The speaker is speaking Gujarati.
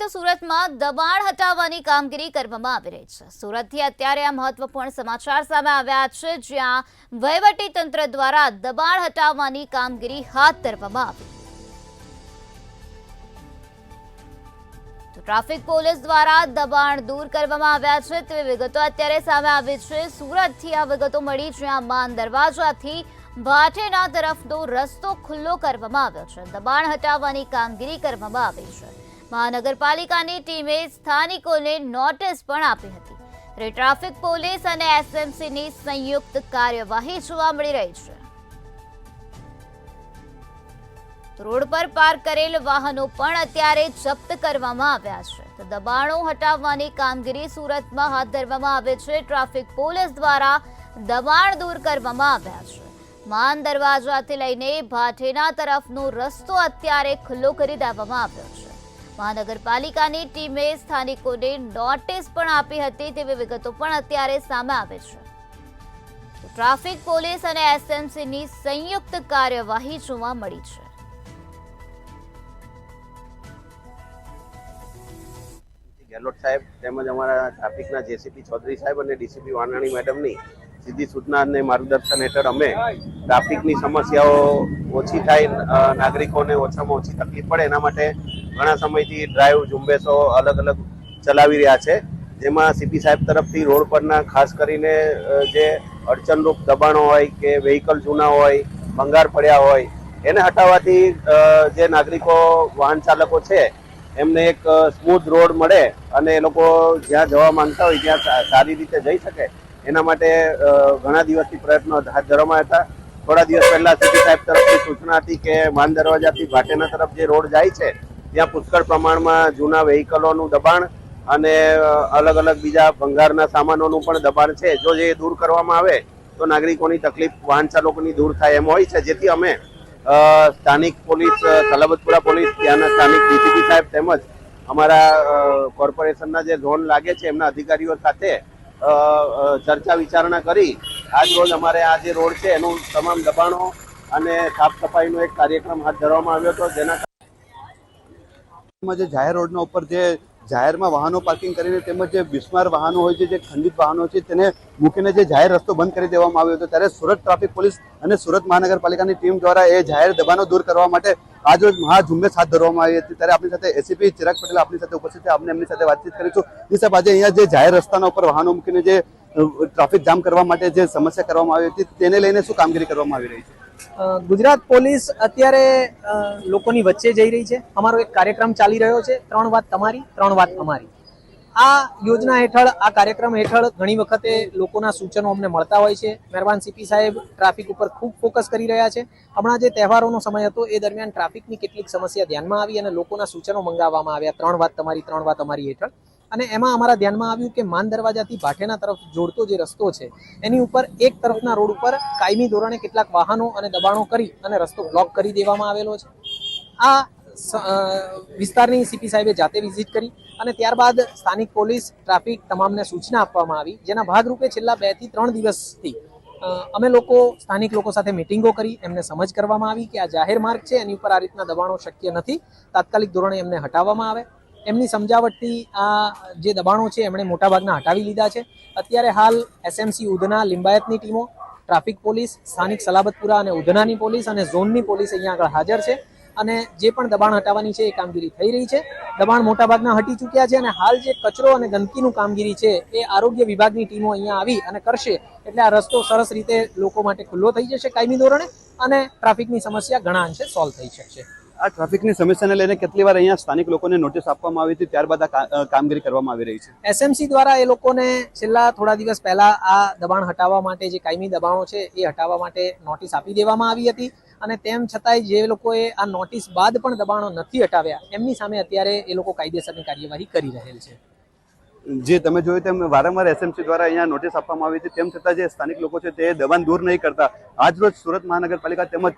સુરતમાં દબાણ હટાવવાની કામગીરી કરવામાં આવી રહી છે। સુરતથી અત્યારે આ મહત્વપૂર્ણ સમાચાર સામે આવ્યા છે, જ્યાં વહીવટી તંત્ર દ્વારા દબાણ હટાવવાની કામગીરી હાથ ધરવામાં આવી। તો ટ્રાફિક પોલીસ દ્વારા દબાણ દૂર કરવામાં આવ્યા છે તેવી વિગતો અત્યારે સામે આવી છે। સુરતથી આ વિગતો મળી, જ્યાં માન દરવાજાથી ભાટેના તરફનો રસ્તો ખુલ્લો કરવામાં આવ્યો છે। દબાણ હટાવવાની કામગીરી કરવામાં આવી છે। મહાનગરપાલિકાની ટીમે સ્થાનિકોને નોટિસ પણ આપી હતી। ટ્રાફિક પોલીસ અને એસએમસીની સંયુક્ત કાર્યવાહી જોવા મળી રહી છે। રોડ પર પાર્ક કરેલ વાહનો પણ અત્યારે જપ્ત કરવામાં આવ્યા છે। તો દબાણો હટાવવાની કામગીરી સુરતમાં હાથ ધરવામાં આવે છે। ટ્રાફિક પોલીસ દ્વારા દબાણ દૂર કરવામાં આવ્યા છે। માન દરવાજાથી લઈને ભાટેના તરફનો રસ્તો અત્યારે ખુલ્લો કરી દેવામાં આવ્યો છે। મહાનગરપાલિકાની ટીમે સ્થાનિકોને નોટિસ પણ આપી હતી તેવી વિગતો પણ અત્યારે સામે આવે છે। ટ્રાફિક પોલીસ અને એસએમસીની સંયુક્ત કાર્યવાહી જોવા મળી છે। ગેહલોત સાહેબ તેમજ અમારા ટ્રાફિકના જેસીપી ચૌધરી સાહેબ અને ડીસીપી વાનાણી મેડમની સીધી સૂચના અને માર્ગદર્શન હેઠળ અમે ટ્રાફિકની સમસ્યાઓ ઓછી થાય, નાગરિકોને ઓછામાં ઓછી તકલીફ પડે એના માટે ઘણા સમયથી ડ્રાઈવ ઝુંબેશો અલગ અલગ ચલાવી રહ્યા છે। જેમાં સીપી સાહેબ તરફથી રોડ પરના ખાસ કરીને જે અડચણરૂપ દબાણો હોય કે વ્હીકલ જૂના હોય, ભંગાર પડ્યા હોય, એને હટાવવાથી જે નાગરિકો વાહન ચાલકો છે એમને એક સ્મૂથ રોડ મળે અને એ લોકો જ્યાં જવા માંગતા હોય ત્યાં સારી રીતે જઈ શકે એના માટે ઘણા દિવસથી પ્રયત્નો હાથ ધરવામાં હતા। થોડા દિવસ પહેલા સીપી સાહેબ તરફથી સૂચના હતી કે માન દરવાજાથી ભાટેના તરફ જે રોડ જાય છે ત્યાં પુષ્કળ પ્રમાણમાં જૂના વ્હીકલોનું દબાણ અને અલગ અલગ બીજા ભંગારના સામાનોનું પણ દબાણ છે। જો એ દૂર કરવામાં આવે તો નાગરિકોની તકલીફ વાહન ચાલકોની દૂર થાય એમ હોય છે। જેથી અમે સ્થાનિક પોલીસ, સલાબતપુરા પોલીસ, ત્યાંના સ્થાનિક ડીસીપી સાહેબ તેમજ અમારા કોર્પોરેશનના જે ઝોન લાગે છે એમના અધિકારીઓ સાથે ચર્ચા વિચારણા કરી આજ રોજ અમારે આ જે રોડ છે એનું તમામ દબાણો અને સાફ સફાઈનો એક કાર્યક્રમ હાથ ધરવામાં આવ્યો હતો। જેના જે જાહેર રોડના ઉપર જે જાહેરમાં વાહનો પાર્કિંગ કરીને તેમજ જે બિસ્માર વાહનો હોય છે, જે ખંડિત વાહનો છે, તેને મૂકીને જે જાહેર રસ્તો બંધ કરી દેવામાં આવ્યો હતો, ત્યારે સુરત ટ્રાફિક પોલીસ અને સુરત મહાનગરપાલિકાની ટીમ દ્વારા એ જાહેર દબાણો દૂર કરવા માટે આજરોજ મહાઝુંબેશ હાથ ધરવામાં આવી હતી। ત્યારે આપણી સાથે એસીપી ચિરાગ પટેલ આપણી સાથે ઉપસ્થિત છે, આપણે એમની સાથે વાતચીત કરીશું। સાહેબ, આજે અહીંયા જે જાહેર રસ્તાના ઉપર વાહનો મૂકીને જે ટ્રાફિક જામ કરવા માટે જે સમસ્યા કરવામાં આવી હતી તેને લઈને શું કામગીરી કરવામાં આવી રહી છે? ગુજરાત પોલીસ અત્યારે લોકોની વચ્ચે જઈ રહી છે। અમારો એક કાર્યક્રમ ચાલી રહ્યો છે, 3 વાત તમારી 3 વાત અમારી। આ યોજના હેઠળ, આ કાર્યક્રમ હેઠળ ઘણી વખતે લોકોના સૂચનો અમને મળતા હોય છે। મહેરબાન સીપી સાહેબ ટ્રાફિક ઉપર ખૂબ ફોકસ કરી રહ્યા છે। હમણાં જે તહેવારોનો સમય હતો એ દરમિયાન ટ્રાફિકની કેટલીક સમસ્યા ધ્યાનમાં આવી અને લોકોના સૂચનો મંગાવવામાં આવ્યા 3 વાત તમારી 3 વાત અમારી હેઠળ। અને એમાં અમારા ધ્યાનમાં આવ્યું કે માન દરવાજાથી ભાટેના તરફ જોડતો જે રસ્તો છે એની ઉપર એક તરફના રોડ ઉપર કાયમી ધોરણે કેટલાક વાહનો અને દબાણો કરી અને રસ્તો બ્લોક કરી દેવામાં આવેલો છે। આ વિસ્તારની સીપી સાહેબે જાતે વિઝિટ કરી અને ત્યારબાદ સ્થાનિક પોલીસ, ટ્રાફિક તમામને સૂચના આપવામાં આવી, જેના ભાગરૂપે છેલ્લા 2 થી 3 દિવસથી અમે લોકો સ્થાનિક લોકો સાથે મિટિંગો કરી એમને સમજ કરવામાં આવી કે આ જાહેર માર્ગ છે, એની ઉપર આ રીતના દબાણો શક્ય નથી, તાત્કાલિક ધોરણે એમને હટાવવામાં આવે। એમની સમજાવટથી આ જે દબાણો છે એમણે મોટાભાગના હટાવી લીધા છે। અત્યારે હાલ એસએમસી ઉધના, લિંબાયતની ટીમો, ટ્રાફિક પોલીસ, સ્થાનિક સલાબતપુરા અને ઉધનાની પોલીસ અને ઝોનની પોલીસ અહીંયા આગળ હાજર છે અને જે પણ દબાણ હટાવવાની છે એ કામગીરી થઈ રહી છે। દબાણ મોટાભાગના હટી ચૂક્યા છે અને હાલ જે કચરો અને ગંદકીનું કામગીરી છે એ આરોગ્ય વિભાગની ટીમો અહીંયા આવી અને કરશે, એટલે આ રસ્તો સરસ રીતે લોકો માટે ખુલ્લો થઈ જશે કાયમી ધોરણે અને ટ્રાફિકની સમસ્યા ઘણા અંશે સોલ્વ થઈ શકશે। આ ટ્રાફિકની સમસ્યાને લઈને કેટલી વાર અહીંયા સ્થાનિક લોકોને નોટિસ આપવામાં આવી હતી, ત્યારબાદ આ કામગીરી કરવામાં આવી રહી છે? એસએમસી દ્વારા એ લોકોને છેલ્લા થોડા દિવસ પહેલા આ દબાણ હટાવવા માટે, જે કાયમી દબાણો છે એ હટાવવા માટે નોટિસ આપી દેવામાં આવી હતી અને તેમ છતાંય જે લોકોએ આ નોટિસ બાદ પણ દબાણો નથી હટાવ્યા એમની સામે અત્યારે એ લોકો કાયદેસરની કાર્યવાહી કરી રહેલ છે। જે તમે જોયું તેમ વારંવાર એસએમસી દ્વારા અહીંયા નોટિસ આપવામાં આવી હતી, તેમ છતાં જે સ્થાનિક લોકો છે તે દબાણ દૂર નહીં કરતા। આજરોજ સુરત મહાનગરપાલિકા તેમજ